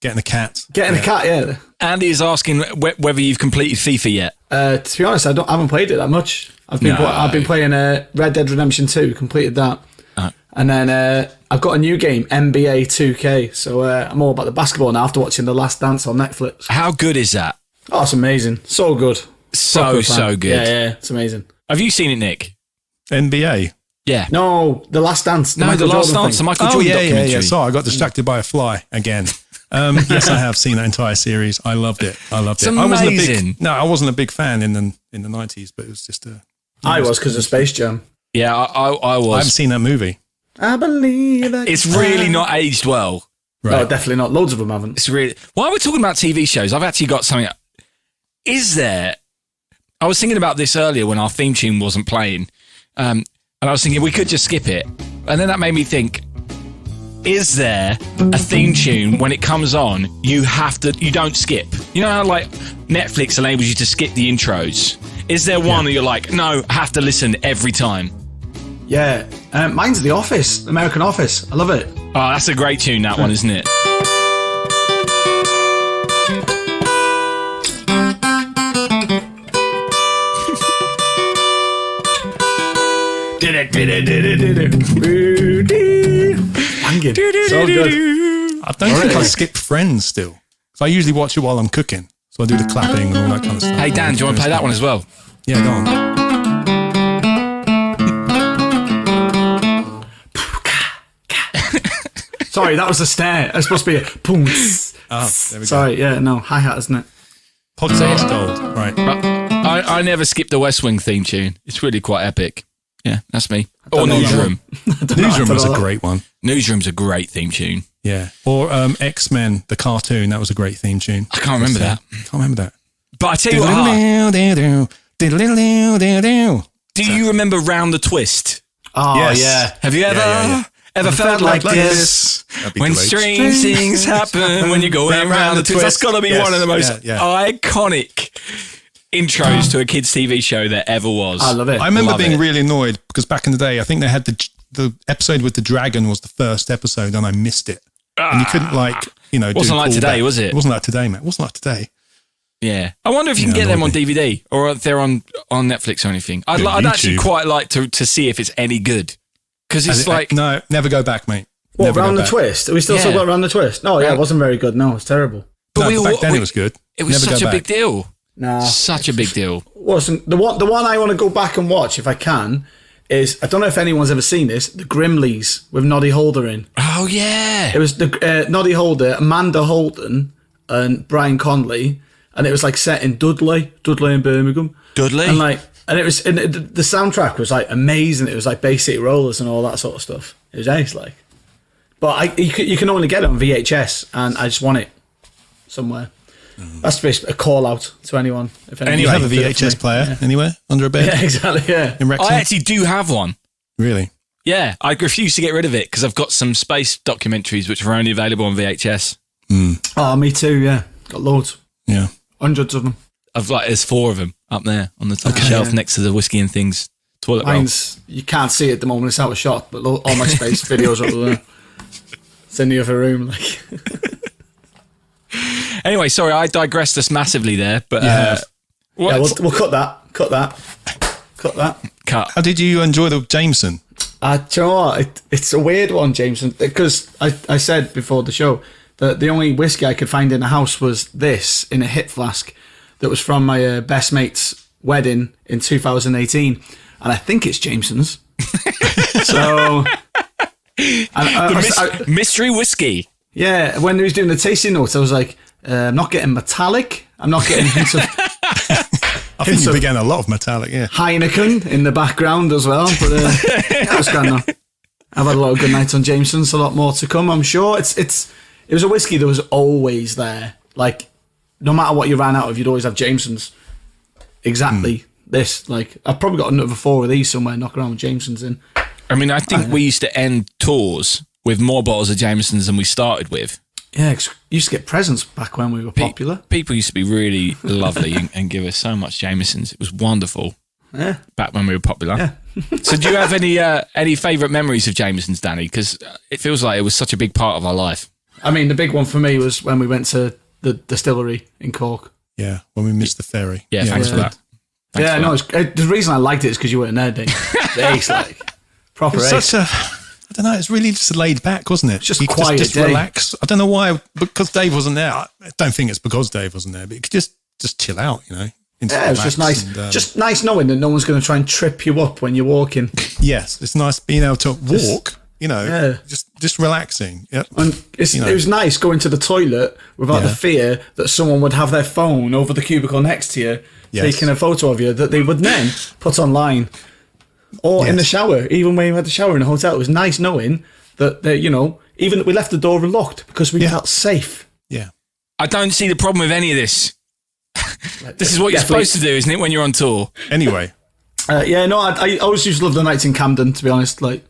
Getting a cat.
A cat, yeah.
Andy is asking whether you've completed FIFA yet.
To be honest, I haven't played it that much. I've been playing Red Dead Redemption 2, completed that. And then I've got a new game, NBA 2K. So I'm all about the basketball now after watching The Last Dance on Netflix.
How good is that?
Oh, it's amazing. So good.
So good.
Yeah, it's amazing.
Have you seen it, Nick?
NBA?
Yeah.
No, The Last Dance.
The Last Dance, the Michael Jordan documentary.
Yeah. Sorry, I got distracted by a fly again. Yes, I have seen that entire series. I loved it.
It's amazing.
I wasn't a big fan in the 90s, but it was just
I was because of Space Jam.
Yeah, I was.
I haven't seen that movie.
I believe that
it's really not aged well.
Right. No, definitely not. Loads of them haven't.
It's really. While we're talking about TV shows, I've actually got something. Is there? I was thinking about this earlier when our theme tune wasn't playing, and I was thinking we could just skip it, and then that made me think. Is there a theme tune when it comes on? You don't skip. You know how like Netflix enables you to skip the intros. Is there one that you're like, no, I have to listen every time?
Yeah, mine's The Office, American Office. I love it.
Oh, that's a great tune, that one, isn't it?
Banging. So good.
I don't think I skip Friends still. So I usually watch it while I'm cooking. So I do the clapping and all that kind of stuff.
Hey, Dan, do you want to play that one as well?
Yeah, go on.
Sorry, that was a snare. It's supposed to be a boom.
Oh, there we go.
Sorry, yeah, no, hi-hat, isn't it?
Hot Ass Gold. Right.
I never skip the West Wing theme tune. It's really quite epic. Yeah, that's me. Or Newsroom.
Newsroom was a great one.
Newsroom's a great theme tune.
Yeah. Or X-Men, the cartoon. That was a great theme tune.
I can't remember that. But I tell you what, do you remember Round the Twist?
Oh, yes. Yeah.
Have you ever felt like this? When strange things happen when you're going round the twist. That's got to be one of the most iconic intros to a kids' TV show there ever was.
I love it.
I remember being really annoyed because back in the day, I think they had the episode with the dragon was the first episode and I missed it. And you couldn't
wasn't like today, was it?
It wasn't like today, mate. It wasn't like today.
Yeah. I wonder if you can get them on DVD or if they're on Netflix or anything. I'd actually quite like to see if it's any good. Because it's
no, never go back, mate.
What, Round the Twist? Are we still talking about Round the Twist? No, it wasn't very good. No, it was terrible.
But
back then it was good.
It was such a big deal.
Nah.
Such a big deal.
Wasn't the one I want to go back and watch if I can is, I don't know if anyone's ever seen this, the Grimleys with Noddy Holder in.
Oh yeah.
It was the Noddy Holder, Amanda Holden and Brian Conley, and it was like set in Dudley in Birmingham.
Dudley.
And it was the soundtrack was like amazing. It was like Bay City Rollers and all that sort of stuff. It was ace like. But you can only get it on VHS, and I just want it somewhere. That's just a call out to anyone. If anyone
you have a VHS player anywhere under a bed?
Yeah, exactly. Yeah.
In Wrexham?
I actually do have one.
Really?
Yeah, I refuse to get rid of it because I've got some space documentaries which are only available on VHS.
Oh, me too. Yeah, got loads.
Yeah,
hundreds of them.
There's 4 of them up there on the top shelf next to the Whisky and Things toilet roll.
You can't see it at the moment; it's out of shot. But all my space videos are up there. It's in the other room, like.
Anyway, sorry, I digressed us massively there, but
we'll cut that.
Cut.
How did you enjoy the Jameson?
Do you know what? It's a weird one, Jameson, because I said before the show that the only whiskey I could find in the house was this in a hip flask that was from my best mate's wedding in 2018, and I think it's Jameson's. So,
mystery whiskey.
Yeah, when he was doing the tasting notes, I was like, I'm not getting metallic. I'm not getting hints of.
I think you began a lot of metallic, yeah.
Heineken in the background as well, but that was kind of. I've had a lot of good nights on Jameson's. A lot more to come, I'm sure. It was a whiskey that was always there. Like, no matter what you ran out of, you'd always have Jameson's. Exactly this. Like, I've probably got another 4 of these somewhere knocking around with Jameson's in.
I mean, I think we used to end tours with more bottles of Jameson's than we started with.
Yeah, you used to get presents back when we were popular.
People used to be really lovely and give us so much Jameson's. It was wonderful.
Yeah.
Back when we were popular. Yeah. So do you have any favourite memories of Jameson's, Danny? Because it feels like it was such a big part of our life.
I mean, the big one for me was when we went to the distillery in Cork.
Yeah, when we missed the ferry.
Yeah, thanks for that.
The reason I liked it is because you weren't there, Dave. Ace, like, proper ace.
Such a... I don't know, it's really just laid back, wasn't it?
Just quiet,
just relax. I don't know why, because Dave wasn't there. I don't think it's because Dave wasn't there, but you could just chill out, you know.
Yeah, it's just nice. And, just nice knowing that no one's going to try and trip you up when you're walking.
Yes, it's nice being able to walk, just relaxing. Yep.
And it was nice going to the toilet without the fear that someone would have their phone over the cubicle next to you, taking a photo of you that they would then put online. Or in the shower, even when we had the shower in a hotel, it was nice knowing that, even we left the door unlocked because we felt safe.
Yeah.
I don't see the problem with any of this. This is what you're supposed to do, isn't it, when you're on tour?
Anyway.
I always used to love the nights in Camden, to be honest. Like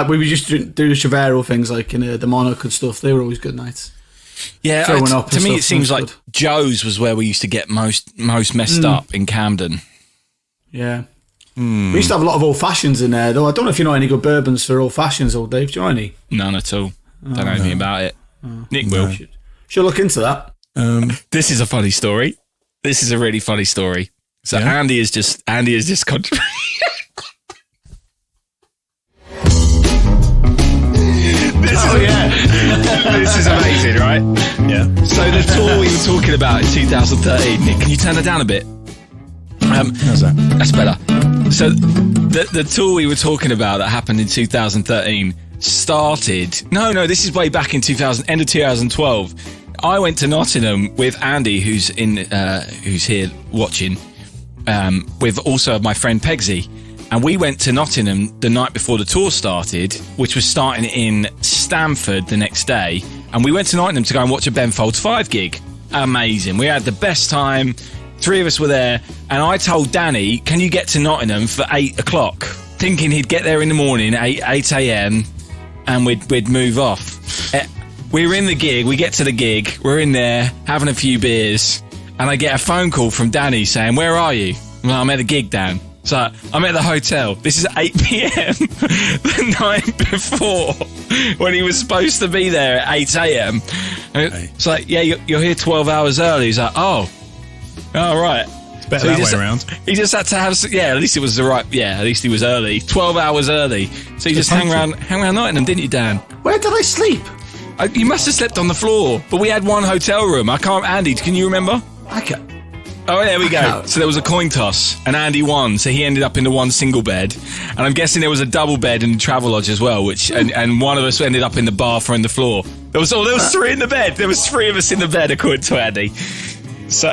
we used to do the Chavero things, like in the Monarch and stuff. They were always good nights.
Yeah, to me it seems like Joe's was where we used to get most messed up in Camden.
Yeah. We used to have a lot of old fashions in there, though. I don't know if you know any good bourbons for old fashions, old Dave. Do you know any?
None at all. Don't know anything about it. Nick will.
Should look into that.
This is a funny story. This is a really funny story. So Andy is just controversial. This is amazing, right?
Yeah.
So the tour we were talking about in 2013. Nick, can you turn it down a bit?
How's that?
That's better. So the tour we were talking about that happened in 2013 started. No, this is way back in end of 2012. I went to Nottingham with Andy, who's here watching, with also my friend Pegsy. And we went to Nottingham the night before the tour started, which was starting in Stamford the next day. And we went to Nottingham to go and watch a Ben Folds 5 gig. Amazing. We had the best time. 3 of us were there. And I told Danny, can you get to Nottingham for 8 o'clock? Thinking he'd get there in the morning, 8 a.m. and we'd move off. We were in the gig. We get to the gig. We're in there having a few beers. And I get a phone call from Danny saying, where are you? I'm like, I'm at the gig, Dan. So I'm at the hotel. This is 8 p.m. the night before when he was supposed to be there at 8 a.m. It's like, yeah, you're here 12 hours early. He's like, oh, right.
It's better that way around.
He just had to have, at least it was at least he was early. 12 hours early. So you just hang around Nottingham, didn't you, Dan?
Where did I sleep?
You must have slept on the floor. But we had one hotel room. Andy, can you remember?
I can't.
Oh, there we go. So there was a coin toss, and Andy won, so he ended up in the one single bed. And I'm guessing there was a double bed in the Travelodge as well, and one of us ended up in the bath or in the floor. There was 3 in the bed. There was 3 of us in the bed, according to Andy. So,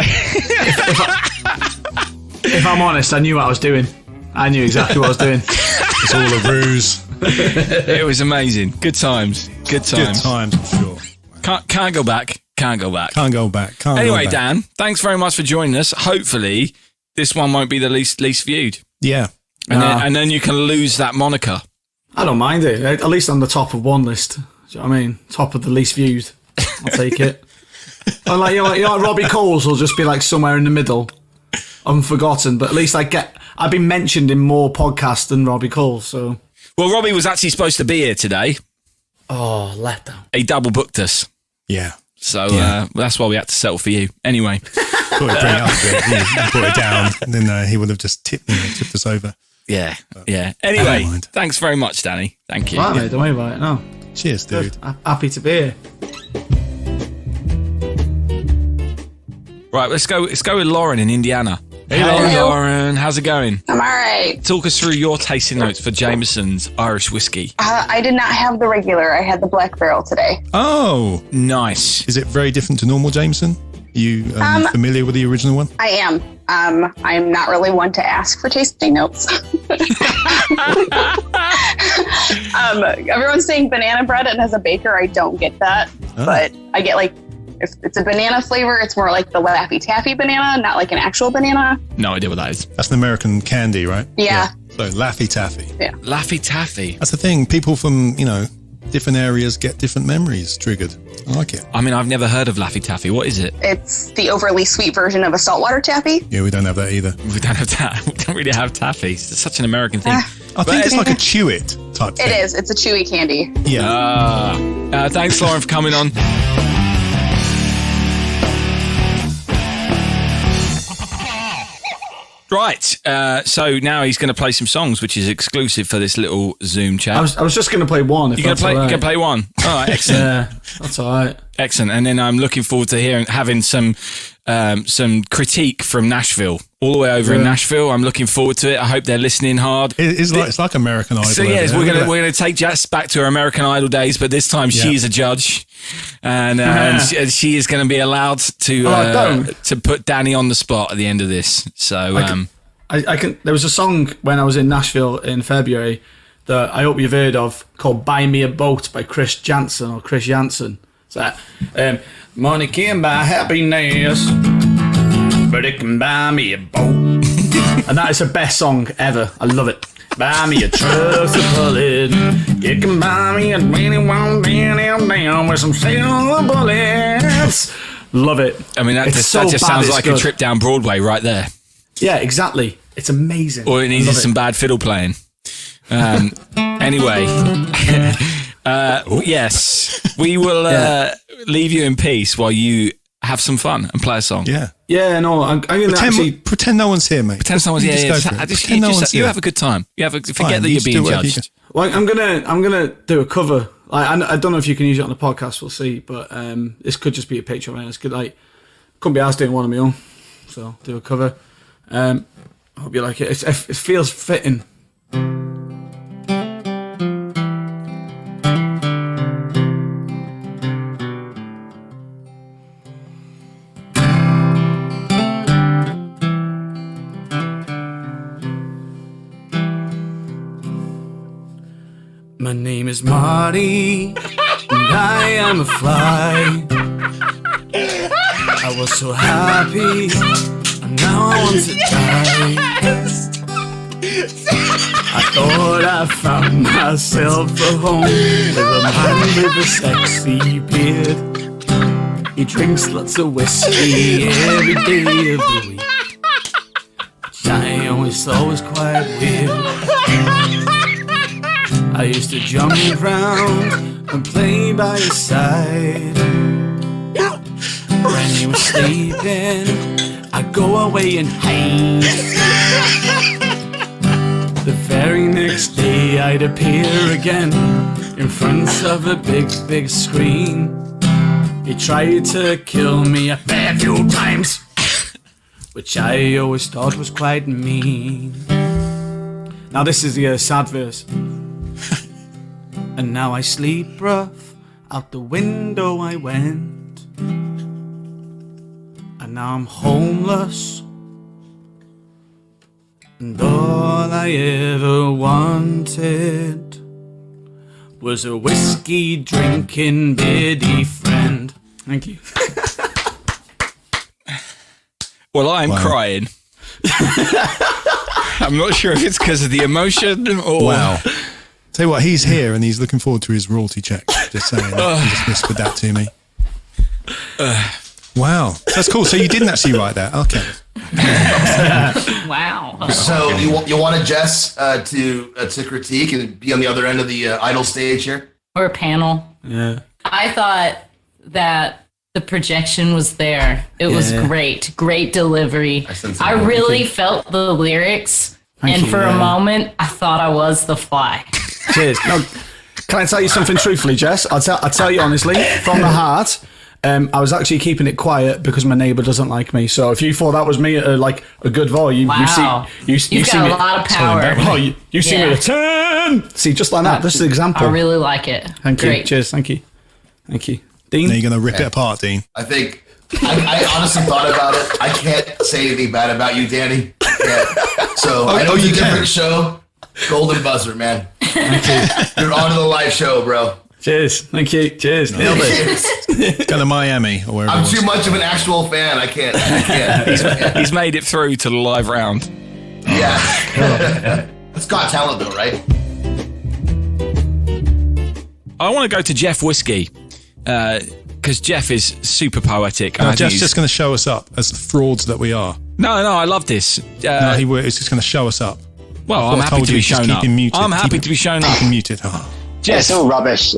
if I'm honest, I knew what I was doing. I knew exactly what I was doing.
It's all a ruse.
It was amazing. Good times. Good times.
Good times, for sure.
Can't go back. Can't go back.
Anyway,
Dan, thanks very much for joining us. Hopefully, this one won't be the least viewed.
Yeah.
And then you can lose that moniker.
I don't mind it. At least on the top of one list. Do you know what I mean? Top of the least viewed. I'll take it. And like Robbie Coles will just be like somewhere in the middle, unforgotten. But at least I've been mentioned in more podcasts than Robbie Coles. So.
Well, Robbie was actually supposed to be here today.
Oh, letdown.
He double booked us.
Yeah.
So that's why we had to settle for you. Anyway.
Thought he'd bring it up a bit. He brought it down. And then he would have just tipped us over.
Yeah. Yeah. Anyway, thanks very much, Danny. Thank you.
Right, mate, don't worry about it. No.
Cheers, dude.
Happy to be here.
Right, let's go with Lauren in Indiana. Hey, Lauren. How's it going?
I'm all right.
Talk us through your tasting notes for Jameson's Irish whiskey.
I did not have the regular. I had the black barrel today.
Oh,
nice.
Is it very different to normal Jameson? You familiar with the original one?
I am. I'm not really one to ask for tasting notes. Everyone's saying banana bread and as a baker, I don't get that. Oh. But I get if it's a banana flavor, it's more like the Laffy Taffy banana, not like an actual banana.
No idea what that is.
That's an American candy, right?
Yeah.
So Laffy Taffy.
Yeah.
Laffy Taffy.
That's the thing. People from, different areas get different memories triggered. I like it.
I mean, I've never heard of Laffy Taffy. What is it?
It's the overly sweet version of a saltwater taffy.
Yeah, we don't have that either.
We don't have that. We don't really have taffy. It's such an American thing.
I think it's like a chew it type thing.
It is. It's a chewy candy.
Yeah.
Thanks, Lauren, for coming on. Right, so now he's going to play some songs, which is exclusive for this little Zoom chat.
I was just going to play one.
You're going to play one. All right, excellent.
Yeah, that's all right.
Excellent. And then I'm looking forward to having some critique from Nashville, all the way over in Nashville. I'm looking forward to it. I hope they're listening hard.
It's like American Idol.
So yes, we're gonna take Jess back to her American Idol days, but this time she is a judge, and she is going to be allowed to put Danny on the spot at the end of this. So
I can. There was a song when I was in Nashville in February that I hope you've heard of called "Buy Me a Boat" by Chris Jansen. So money can buy happiness, but it can buy me a boat. And that is the best song ever. I love it. Buy me a truck to pull it. You can buy me a 21 down with some silver bullets. Love it.
I mean, that just sounds like a trip down Broadway right there.
Yeah, exactly. It's amazing.
Or it needed some bad fiddle playing. Anyway. Yes, we will leave you in peace while you have some fun and play a song.
Yeah. No, I'm gonna
pretend no one's here, mate.
Pretend no one's here. You have a good time. Forget that you're being judged.
Well, I'm gonna do a cover. I don't know if you can use it on the podcast. We'll see. But this could just be a picture. It's good. Couldn't be asked doing one of my own, so I'll do a cover. I hope you like it. It feels fitting. is Marty, and I am a fly. I was so happy, and now I want to die. I thought I found myself a home with a man with a sexy beard. He drinks lots of whiskey every day of the week, which I always thought was quite weird. I used to jump around and play by his side. When he was sleeping, I'd go away and hide. The very next day I'd appear again in front of a big, big screen. He tried to kill me a fair few times, which I always thought was quite mean. Now this is the sad verse. And now I sleep rough, out the window I went. And now I'm homeless, and all I ever wanted was a whiskey drinking biddy friend. Thank you.
Well, I'm crying. I'm not sure if it's because of the emotion or...
Wow. Tell you what, he's here and he's looking forward to his royalty check. Just saying. He just whispered that to me. Wow. That's cool. So you didn't actually write that. Okay.
Wow.
So you wanted Jess to critique and be on the other end of the idol stage here?
Or a panel.
Yeah.
I thought that the projection was there. It was great. Great delivery. I really felt the lyrics. And for a moment, I thought I was the fly.
Cheers. No, can I tell you something truthfully, Jess? I'll tell you honestly, from the heart. I was actually keeping it quiet because my neighbour doesn't like me. So if you thought that was me at like a good volume,
wow.
you
You've
see
got
me,
a lot of power.
Oh, you see me at 10. See, just like that. This is an example.
I really like it.
Thank
Great.
you. Cheers. Thank you. Thank you. Dean?
Now you're going to rip it apart, Dean.
I think I honestly thought about it. I can't say anything bad about you, Danny. So I know it's a different show. Golden buzzer, man. You're on to the live show, bro.
Cheers. Thank you. Cheers. Nailed it.
Go to Miami or wherever.
I'm too much of an actual fan. I can't.
He's made it through to the live round.
Yeah. It's got talent though, right?
I want to go to Jeff Whiskey because Jeff is super poetic.
No, Jeff's just going to show us up as the frauds that we are.
No, I love this.
No, he's just going to show us up.
Well, I'm happy to be shown up. I'm happy to be shown up.
Keep him muted. Oh.
It's all rubbish.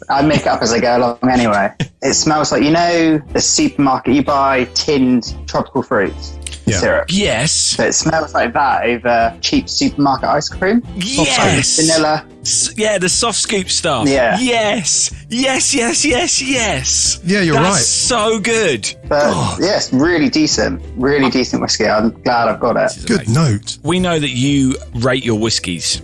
I make it up as I go along anyway. It smells like, the supermarket, you buy tinned tropical fruits syrup.
Yes.
So it smells like that over cheap supermarket ice cream.
Yes.
Vanilla.
Yeah, the soft scoop stuff.
Yeah.
Yes.
Yeah, you're right.
That's so good.
But it's really decent. Really decent whiskey. I'm glad I've got it.
Good note.
We know that you rate your whiskies.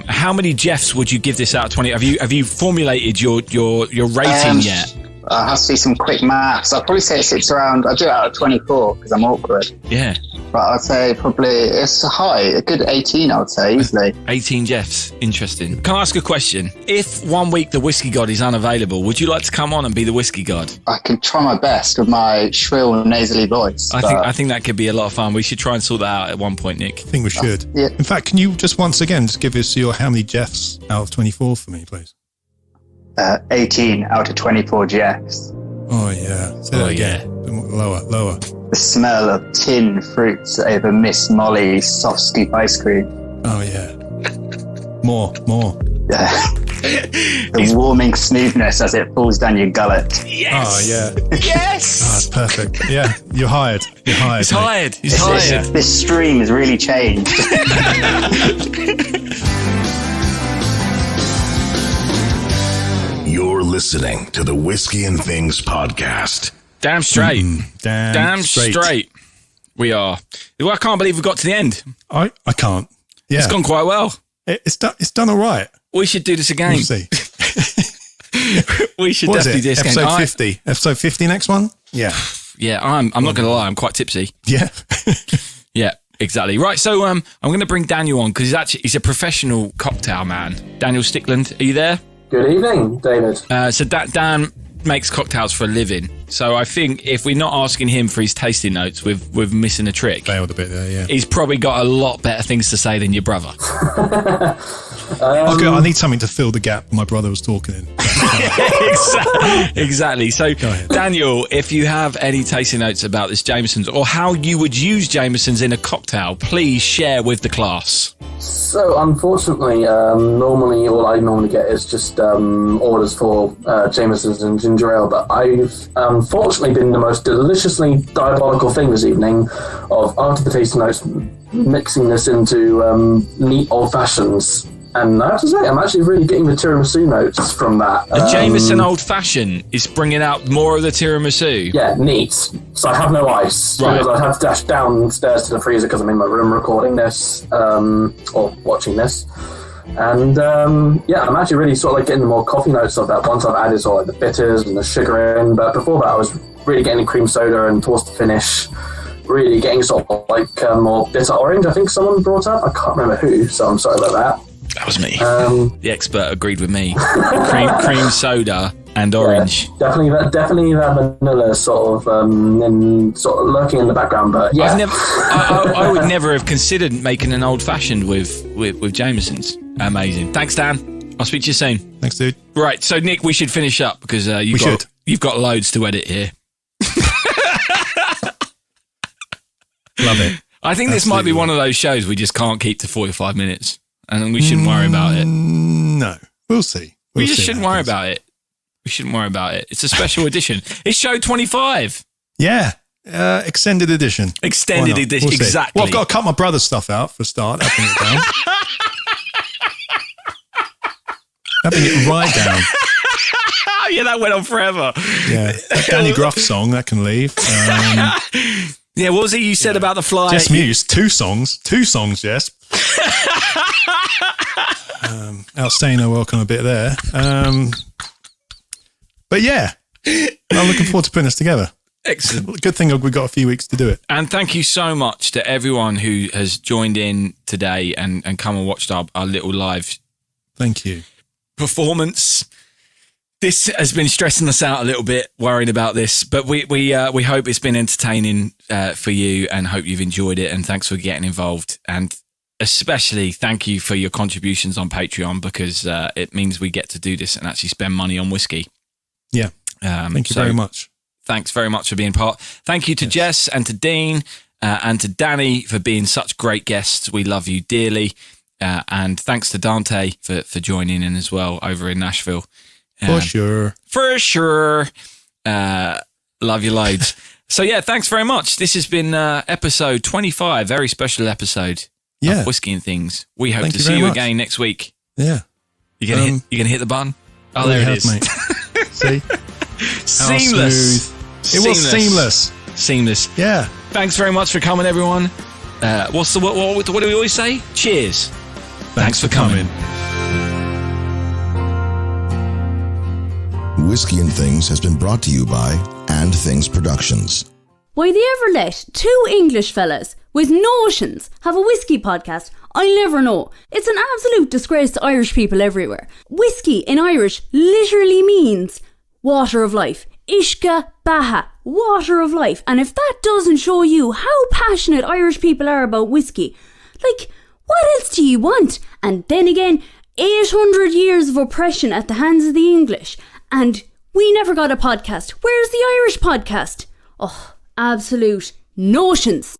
How many Jeffs would you give this out of 20? Have you formulated your rating yet?
I have to do some quick maths. I'll probably say it sits around. I do it out of 24 because I'm awkward.
Yeah.
But I'd say probably it's high, a good 18, I would say, easily.
18 Jeffs. Interesting. Can I ask a question? If 1 week the Whiskey God is unavailable, would you like to come on and be the Whiskey God?
I can try my best with my shrill, nasally voice.
I think that could be a lot of fun. We should try and sort that out at one point, Nick.
I think we should.
Yeah.
In fact, can you just once again just give us your how many Jeffs out of 24 for me, please?
18 out of 24 Jeffs.
Oh, yeah. Say that again. Lower.
The smell of tinned fruits over Miss Molly's soft scoop ice cream.
Oh, yeah. More.
The warming smoothness as it falls down your gullet.
Yes.
Oh, yeah.
Yes.
Oh, that's perfect. Yeah, you're hired.
He's hired.
This stream has really changed.
You're listening to the Whisky and Things podcast.
Damn straight. Damn straight. We are. Well, I can't believe we got to the end.
I can't. Yeah.
It's gone quite well.
It's done all right.
We should do this again.
We'll see.
We should definitely do this again.
Episode 50. Episode 50 next one? Yeah.
Yeah, I'm not going to lie. I'm quite tipsy.
Yeah.
Yeah. Exactly. Right, so I'm going to bring Daniel on because he's a professional cocktail man. Daniel Stickland, are you there?
Good evening, David.
So Dan makes cocktails for a living. So I think if we're not asking him for his tasting notes, we're missing a trick.
Failed a bit there, yeah.
He's probably got a lot better things to say than your brother.
Okay, I need something to fill the gap my brother was talking in.
Exactly. So, Daniel, if you have any tasting notes about this Jameson's or how you would use Jameson's in a cocktail, please share with the class.
So, unfortunately, normally all I normally get is just orders for Jameson's and ginger ale, but I've unfortunately been the most deliciously diabolical thing this evening of, after the tasting notes, mixing this into neat old fashions. And I have to say, I'm actually really getting the tiramisu notes from that.
A Jameson Old Fashioned is bringing out more of the tiramisu.
Yeah, neat. So I have no ice.
Right.
Because I have to dash downstairs to the freezer because I'm in my room recording this, or watching this. And yeah, I'm actually really sort of like getting the more coffee notes of that once I've added sort of like the bitters and the sugar in. But before that, I was really getting cream soda and towards the finish, really getting sort of like more bitter orange. I think someone brought up. I can't remember who, so I'm sorry about that.
That was me. The expert agreed with me. cream soda and orange.
Yeah, definitely that vanilla sort of lurking in the background. But yeah,
I would never have considered making an old fashioned with Jameson's. Amazing. Thanks, Dan. I'll speak to you soon.
Thanks, dude.
Right, so Nick, we should finish up because you've got loads to edit here.
Love it.
I think this might be one of those shows we just can't keep to 45 minutes. And we shouldn't worry about it.
No, we'll see.
We just shouldn't worry about it. We shouldn't worry about it. It's a special edition. It's show 25.
Yeah. Extended edition.
Extended edition,
We'll see.
exactly.
Well, I've got to cut my brother's stuff out for a start. Upping it down. Upping it right down.
Yeah, that went on forever.
Yeah. Danny Gruff song, that can leave.
Yeah, what was it you said about the fly?
Jess Meuse, two songs, Jess. Outstaying her welcome a bit there. But yeah, I'm looking forward to putting this together.
Excellent.
Good thing we've got a few weeks to do it.
And thank you so much to everyone who has joined in today and come and watched our little live
Thank you.
performance. This has been stressing us out a little bit, worrying about this, but we hope it's been entertaining for you and hope you've enjoyed it. And thanks for getting involved. And especially thank you for your contributions on Patreon because it means we get to do this and actually spend money on whiskey.
Yeah. Thank you very much.
Thanks very much for being part. Thank you to Jess and to Dean and to Danny for being such great guests. We love you dearly. And thanks to Dante for joining in as well over in Nashville.
For sure.
Love you loads. So yeah, thanks very much. This has been episode 25, very special episode of Whisky and Things. We hope to see you again next week.
Yeah.
You gonna hit the button? Oh, there it is.
Mate. See?
Seamless.
It was seamless.
Seamless.
Yeah.
Thanks very much for coming, everyone. What do we always say? Cheers. Thanks for coming.
Whisky and Things has been brought to you by And Things Productions.
Why they ever let two English fellas with notions have a whiskey podcast, I'll never know. It's an absolute disgrace to Irish people everywhere. Whiskey in Irish literally means water of life. Ishka Baha, water of life. And if that doesn't show you how passionate Irish people are about whiskey, like, what else do you want? And then again, 800 years of oppression at the hands of the English. And we never got a podcast. Where's the Irish podcast? Oh, absolute notions.